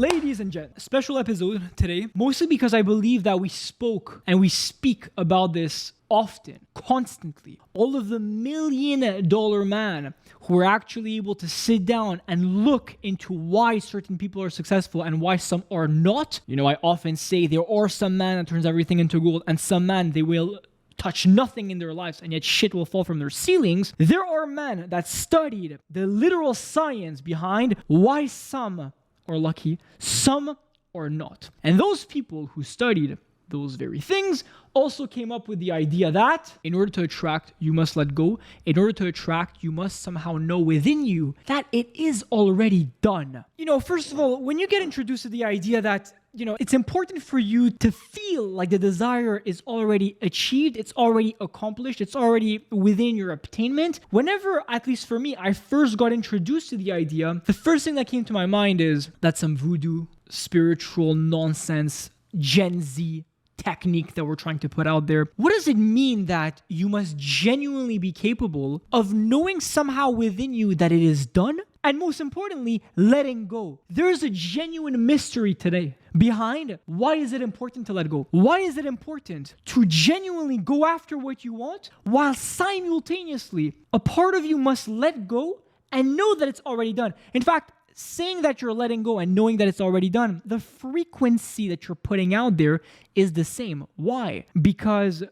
Ladies and gents, special episode today, mostly because I believe that we spoke and we speak about this often, constantly. All of the $1 million man who are actually able to sit down and look into why certain people are successful and why some are not. You know, I often say there are some man that turns everything into gold and some man they will touch nothing in their lives and yet shit will fall from their ceilings. There are men that studied the literal science behind why some are lucky, some are not. And those people who studied those very things also came up with the idea that in order to attract, you must let go. In order to attract, you must somehow know within you that it is already done. You know, first of all, when you get introduced to the idea that it's important for you to feel like the desire is already achieved, it's already accomplished, it's already within your attainment. Whenever, at least for me, I first got introduced to the idea, the first thing that came to my mind is that's some voodoo, spiritual nonsense, Gen Z technique that we're trying to put out there. What does it mean that you must genuinely be capable of knowing somehow within you that it is done? And most importantly, letting go. There is a genuine mystery today behind why is it important to let go? Why is it important to genuinely go after what you want while simultaneously a part of you must let go and know that it's already done? In fact, saying that you're letting go and knowing that it's already done, the frequency that you're putting out there is the same. Why? Because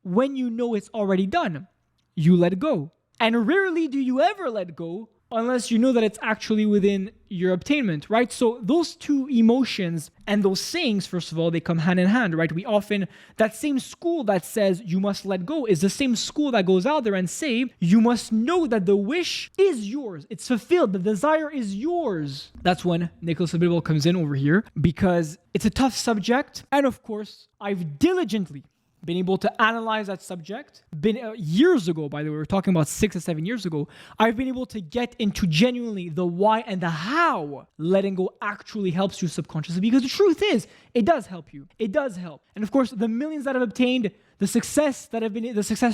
when you know it's already done, you let go. And rarely do you ever let go unless you know that it's actually within your attainment, right? So those two emotions and those sayings, first of all, they come hand in hand, right? We often, that same school that says you must let go is the same school that goes out there and say, you must know that the wish is yours. It's fulfilled. The desire is yours. That's when Nicholas Abitbol comes in over here because it's a tough subject. And of course, I've diligently been able to analyze that subject. Years ago, by the way, we're talking about 6 or 7 years ago, I've been able to get into genuinely the why and the how letting go actually helps you subconsciously. Because the truth is, it does help you. It does help. And of course, the millions that I've obtained, the success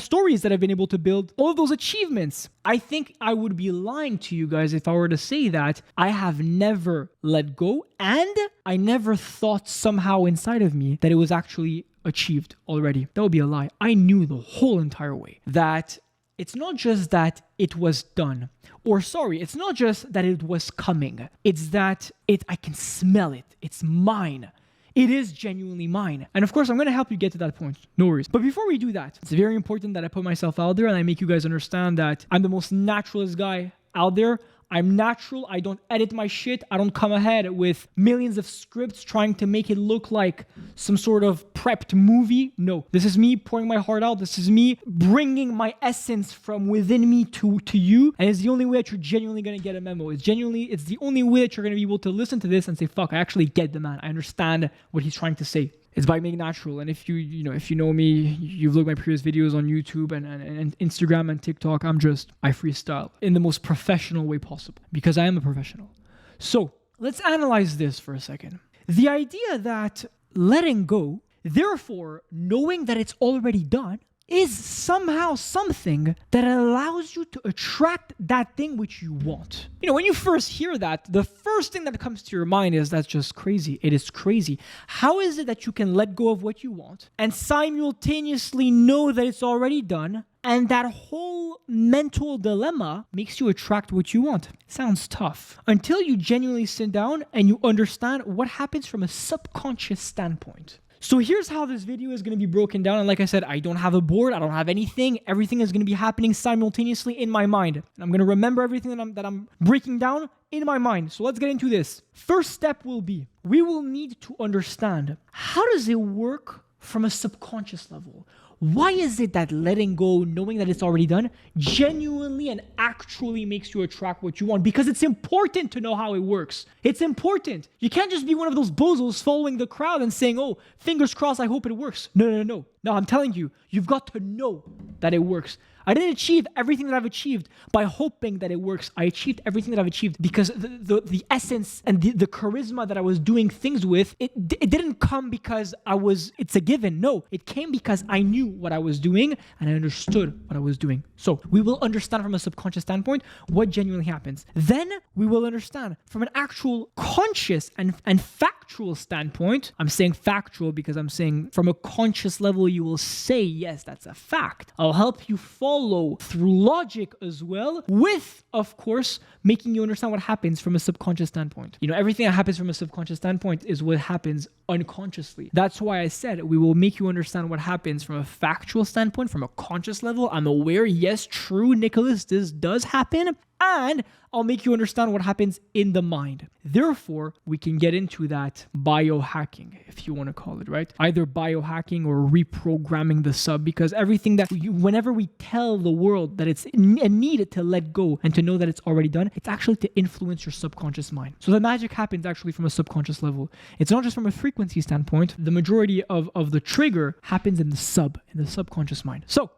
stories that I've been able to build, all of those achievements, I think I would be lying to you guys if I were to say that I have never let go and I never thought somehow inside of me that it was actually achieved already. That would be a lie. I knew the whole entire way that it's not just that it was done, it's not just that it was coming. It's that I can smell it. It's mine. It is genuinely mine. And of course, I'm going to help you get to that point. No worries. But before we do that, it's very important that I put myself out there and I make you guys understand that I'm the most naturalist guy out there. I'm natural. I don't edit my shit. I don't come ahead with millions of scripts trying to make it look like some sort of prepped movie. No, this is me pouring my heart out. This is me bringing my essence from within me to you. And it's the only way that you're genuinely going to get a memo. It's the only way that you're going to be able to listen to this and say, fuck, I actually get the man. I understand what he's trying to say. It's by being natural. And if you know me, you've looked at my previous videos on YouTube and Instagram and TikTok, I freestyle in the most professional way possible because I am a professional. So let's analyze this for a second. The idea that letting go, therefore knowing that it's already done, is somehow something that allows you to attract that thing which you want. When you first hear that, the first thing that comes to your mind is that's just crazy. It is crazy. How is it that you can let go of what you want and simultaneously know that it's already done? And that whole mental dilemma makes you attract what you want. Sounds tough. Until you genuinely sit down and you understand what happens from a subconscious standpoint. So here's how this video is going to be broken down. And like I said, I don't have a board. I don't have anything. Everything is going to be happening simultaneously in my mind. And I'm going to remember everything that I'm breaking down in my mind. So let's get into this. First step will be, we will need to understand, how does it work from a subconscious level? Why is it that letting go, knowing that it's already done, genuinely and actually makes you attract what you want? Because it's important to know how it works. It's important. You can't just be one of those bozos following the crowd and saying, oh, fingers crossed, I hope it works. No. No, I'm telling you, you've got to know that it works. I didn't achieve everything that I've achieved by hoping that it works. I achieved everything that I've achieved because the essence and the charisma that I was doing things with, it didn't come because it's a given. No, it came because I knew what I was doing and I understood what I was doing. So we will understand from a subconscious standpoint what genuinely happens. Then we will understand from an actual conscious and factual standpoint. I'm saying factual because I'm saying from a conscious level, you will say, yes, that's a fact. I'll help you follow through logic as well, with, of course, making you understand what happens from a subconscious standpoint. Everything that happens from a subconscious standpoint is what happens unconsciously. That's why I said we will make you understand what happens from a factual standpoint, from a conscious level. I'm aware, yes, true, Nicholas, this does happen. And I'll make you understand what happens in the mind. Therefore, we can get into that biohacking, if you want to call it, right? Either biohacking or reprogramming the sub, because everything that whenever we tell the world that it's a need to let go and to know that it's already done, it's actually to influence your subconscious mind. So the magic happens actually from a subconscious level. It's not just from a frequency standpoint. The majority of the trigger happens in the subconscious mind. So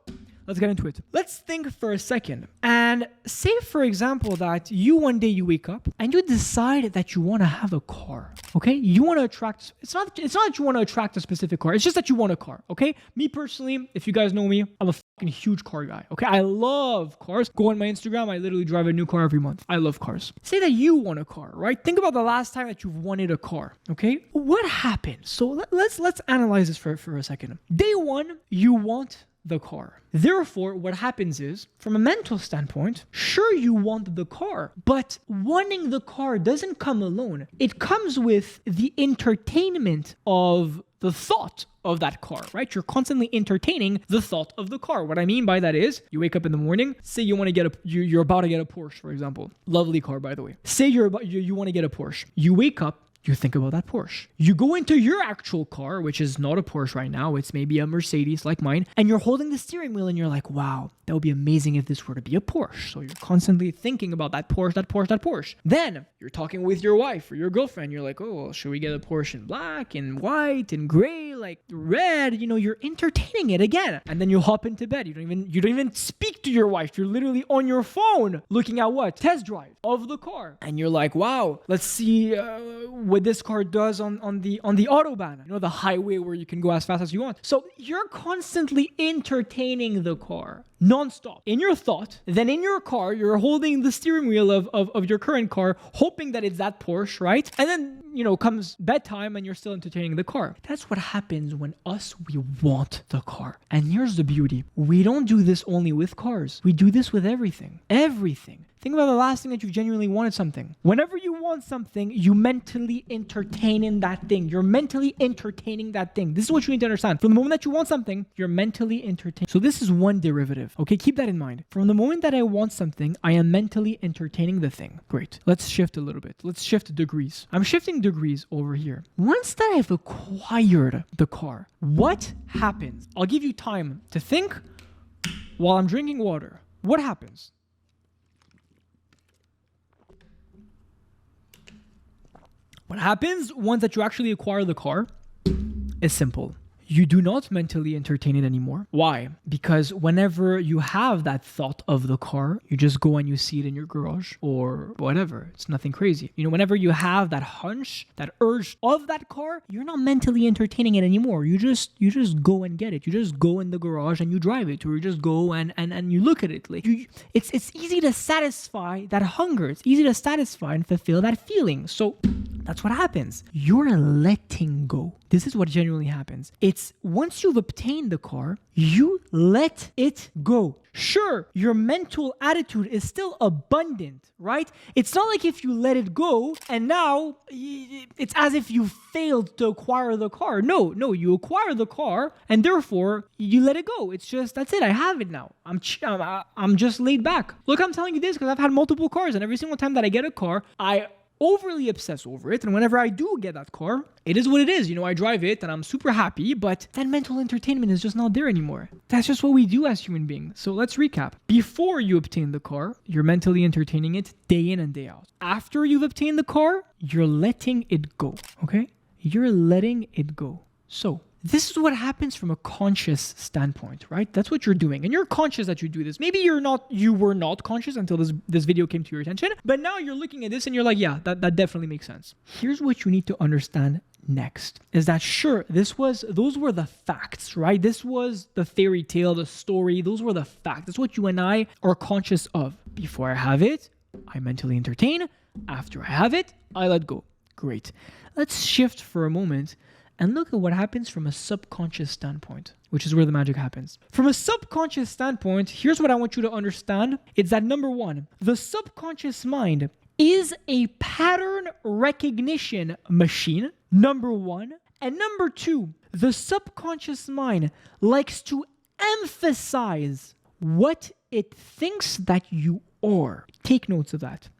let's get into it. Let's think for a second and say, for example, that one day you wake up and you decide that you want to have a car, okay? You want to attract, it's not that you want to attract a specific car. It's just that you want a car, okay? Me personally, if you guys know me, I'm a fucking huge car guy, okay? I love cars. Go on my Instagram, I literally drive a new car every month. I love cars. Say that you want a car, right? Think about the last time that you've wanted a car, okay? What happened? So let's analyze this for a second. Day one, you want the car. Therefore, what happens is, from a mental standpoint, sure, you want the car, but wanting the car doesn't come alone. It comes with the entertainment of the thought of that car, right? You're constantly entertaining the thought of the car. What I mean by that is, you wake up in the morning, say you want to get you're about to get a Porsche, for example. Lovely car, by the way. Say you want to get a Porsche. You wake up, you think about that Porsche. You go into your actual car, which is not a Porsche right now. It's maybe a Mercedes like mine. And you're holding the steering wheel and you're like, wow, that would be amazing if this were to be a Porsche. So you're constantly thinking about that Porsche. Then you're talking with your wife or your girlfriend. You're like, oh, well, should we get a Porsche in black and white and gray, like red? You're entertaining it again. And then you hop into bed. You don't even speak to your wife. You're literally on your phone looking at what? Test drive of the car. And you're like, wow, let's see what this car does on the autobahn, the highway where you can go as fast as you want. So you're constantly entertaining the car non-stop in your thought. Then in your car, you're holding the steering wheel of your current car, hoping that it's that Porsche, right? And then, comes bedtime and you're still entertaining the car. That's what happens when we want the car. And here's the beauty. We don't do this only with cars. We do this with everything. Everything. Think about the last thing that you've genuinely wanted something. Whenever you want something, you mentally entertain in that thing. You're mentally entertaining that thing. This is what you need to understand. From the moment that you want something, you're mentally entertaining. So this is one derivative. Okay, keep that in mind. From the moment that I want something, I am mentally entertaining the thing. Great. Let's shift a little bit. Let's shift degrees. I'm shifting degrees over here. Once that I've acquired the car, what happens? I'll give you time to think while I'm drinking water. What happens? What happens once that you actually acquire the car is simple. You do not mentally entertain it anymore. Why? Because whenever you have that thought of the car, you just go and you see it in your garage or whatever. It's nothing crazy. Whenever you have that hunch, that urge of that car, you're not mentally entertaining it anymore. You just go and get it. You just go in the garage and you drive it, or you just go and you look at it. Like it's easy to satisfy that hunger. It's easy to satisfy and fulfill that feeling. So that's what happens. You're letting go. This is what genuinely happens. It's once you've obtained the car, you let it go. Sure, your mental attitude is still abundant, right? It's not like if you let it go and now it's as if you failed to acquire the car. No, you acquire the car and therefore you let it go. It's just, that's it. I have it now. I'm just laid back. Look, I'm telling you this because I've had multiple cars, and every single time that I get a car, I overly obsess over it. And whenever I do get that car, it is what it is. I drive it and I'm super happy, but that mental entertainment is just not there anymore. That's just what we do as human beings. So let's recap. Before you obtain the car, you're mentally entertaining it day in and day out. After you've obtained the car, you're letting it go. Okay? You're letting it go. So This is what happens from a conscious standpoint, right? That's what you're doing. And you're conscious that you do this. Maybe you were not conscious until this video came to your attention, but now you're looking at this and you're like, yeah, that definitely makes sense. Here's what you need to understand next is that sure, those were the facts, right? This was the fairy tale, the story. Those were the facts. That's what you and I are conscious of. Before I have it, I mentally entertain. After I have it, I let go. Great. Let's shift for a moment and look at what happens from a subconscious standpoint, which is where the magic happens. From a subconscious standpoint, here's what I want you to understand. It's that number one, the subconscious mind is a pattern recognition machine, number one. And number two, the subconscious mind likes to emphasize what it thinks that you are. Take notes of that.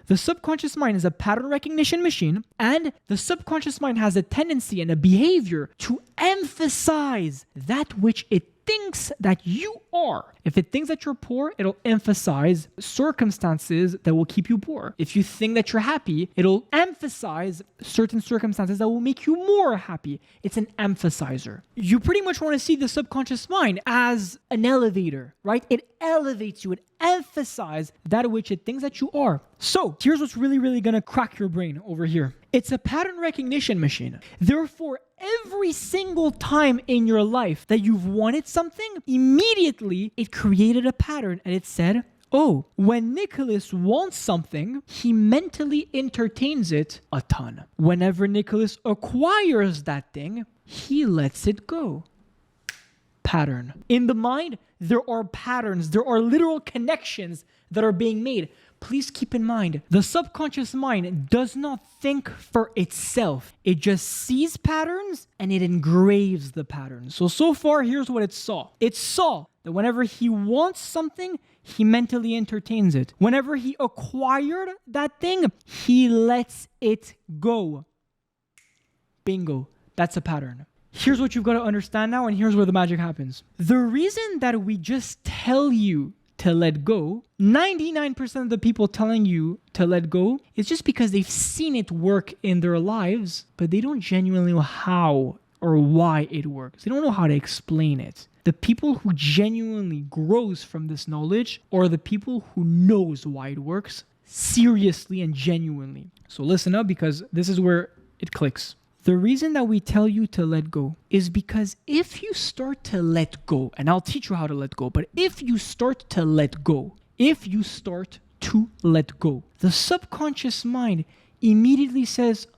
The subconscious mind is a pattern recognition machine, and the subconscious mind has a tendency and a behavior to emphasize that which it thinks that you are. If it thinks that you're poor, it'll emphasize circumstances that will keep you poor. If you think that you're happy, it'll emphasize certain circumstances that will make you more happy. It's an emphasizer. You pretty much want to see the subconscious mind as an elevator, right? It elevates you. It emphasizes that which it thinks that you are. So here's what's really, really going to crack your brain over here. It's a pattern recognition machine. Therefore, every single time in your life that you've wanted something, immediately it created a pattern and it said, oh, when Nicholas wants something, he mentally entertains it a ton. Whenever Nicholas acquires that thing, he lets it go. Pattern. In the mind, there are patterns, there are literal connections that are being made. Please keep in mind, the subconscious mind does not think for itself. It just sees patterns and it engraves the patterns. So far, here's what it saw. It saw that whenever he wants something, he mentally entertains it. Whenever he acquired that thing, he lets it go. Bingo. That's a pattern. Here's what you've got to understand now, and here's where the magic happens. The reason that we just tell you to let go, 99% of the people telling you to let go is just because they've seen it work in their lives, but they don't genuinely know how or why it works. They don't know how to explain it. The people who genuinely grows from this knowledge are the people who knows why it works seriously and genuinely. So listen up, because this is where it clicks. The reason that we tell you to let go is because if you start to let go, and I'll teach you how to let go, but if you start to let go, the subconscious mind immediately says,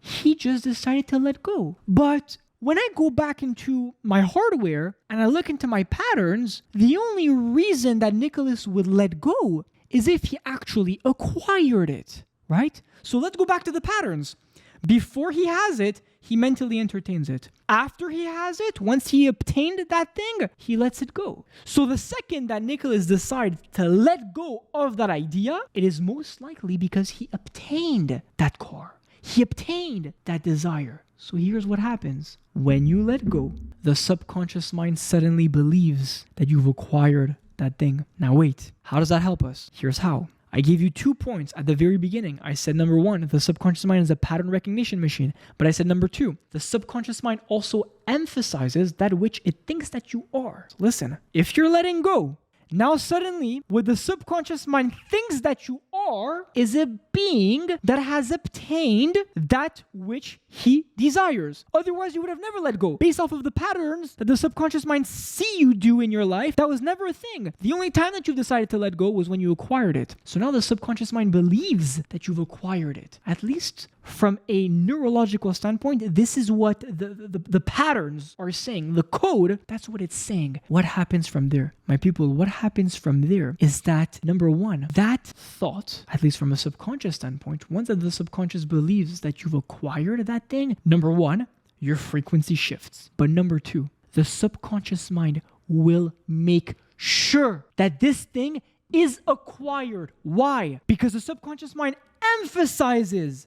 he just decided to let go. But when I go back into my hardware and I look into my patterns, the only reason that Nicholas would let go is if he actually acquired it, right? So let's go back to the patterns. Before he has it, he mentally entertains it. After he has it, once he obtained that thing, he lets it go. So the second that Nicholas decides to let go of that idea, it is most likely because he obtained that car. He obtained that desire. So here's what happens. When you let go, the subconscious mind suddenly believes that you've acquired that thing. Now wait, how does that help us? Here's how. I gave you 2 points at the very beginning. I said number one, the subconscious mind is a pattern recognition machine. But I said number two, the subconscious mind also emphasizes that which it thinks that you are. Listen, if you're letting go, now suddenly what the subconscious mind thinks that you are is a being that has obtained that which he desires. Otherwise, you would have never let go. Based off of the patterns that the subconscious mind see you do in your life, that was never a thing. The only time that you've decided to let go was when you acquired it. So now the subconscious mind believes that you've acquired it. At least from a neurological standpoint, this is what the patterns are saying. The code, that's what it's saying. What happens from there? My people, what happens from there is that, number one, that thought, at least from a subconscious standpoint, once that the subconscious believes that you've acquired that thing, number one, your frequency shifts. But number two, the subconscious mind will make sure that this thing is acquired. Why? Because the subconscious mind emphasizes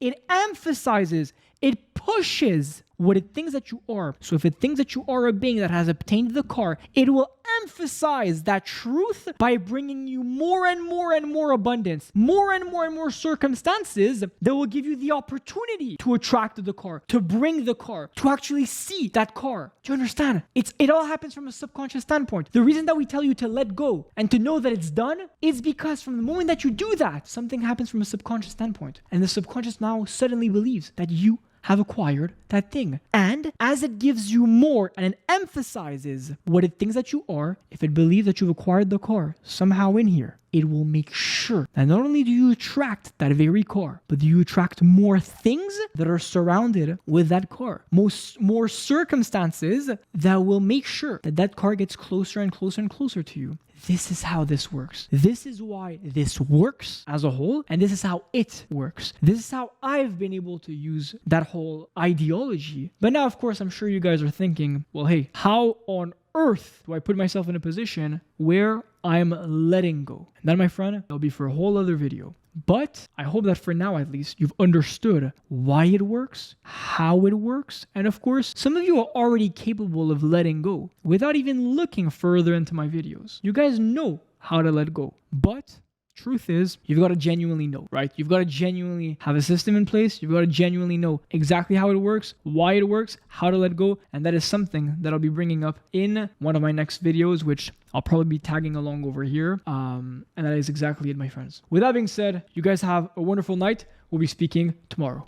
It pushes what it thinks that you are. So if it thinks that you are a being that has obtained the car, it will emphasize that truth by bringing you more and more and more abundance, more and more circumstances that will give you the opportunity to attract the car, to bring the car, to actually see that car. Do you understand? It all happens from a subconscious standpoint. The reason that we tell you to let go and to know that it's done is because from the moment that you do that, something happens from a subconscious standpoint. And the subconscious now suddenly believes that you have acquired that thing. And as it gives you more and it emphasizes what it thinks that you are, if it believes that you've acquired the car somehow in here, it will make sure that not only do you attract that very car, but do you attract more things that are surrounded with that car. More circumstances that will make sure that that car gets closer and closer and closer to you. This is how this works. This is why this works as a whole, and this is how it works. This is how I've been able to use that whole ideology. But now, of course, I'm sure you guys are thinking, well, hey, how on earth do I put myself in a position where I'm letting go? And that, my friend, that'll be for a whole other video. But I hope that for now, at least, you've understood why it works, how it works, and of course, some of you are already capable of letting go without even looking further into my videos. You guys know how to let go, but truth is, you've got to genuinely know, right? You've got to genuinely have a system in place. You've got to genuinely know exactly how it works, why it works, how to let go. And that is something that I'll be bringing up in one of my next videos, which I'll probably be tagging along over here. And that is exactly it, my friends. With that being said, you guys have a wonderful night. We'll be speaking tomorrow.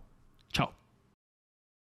Ciao.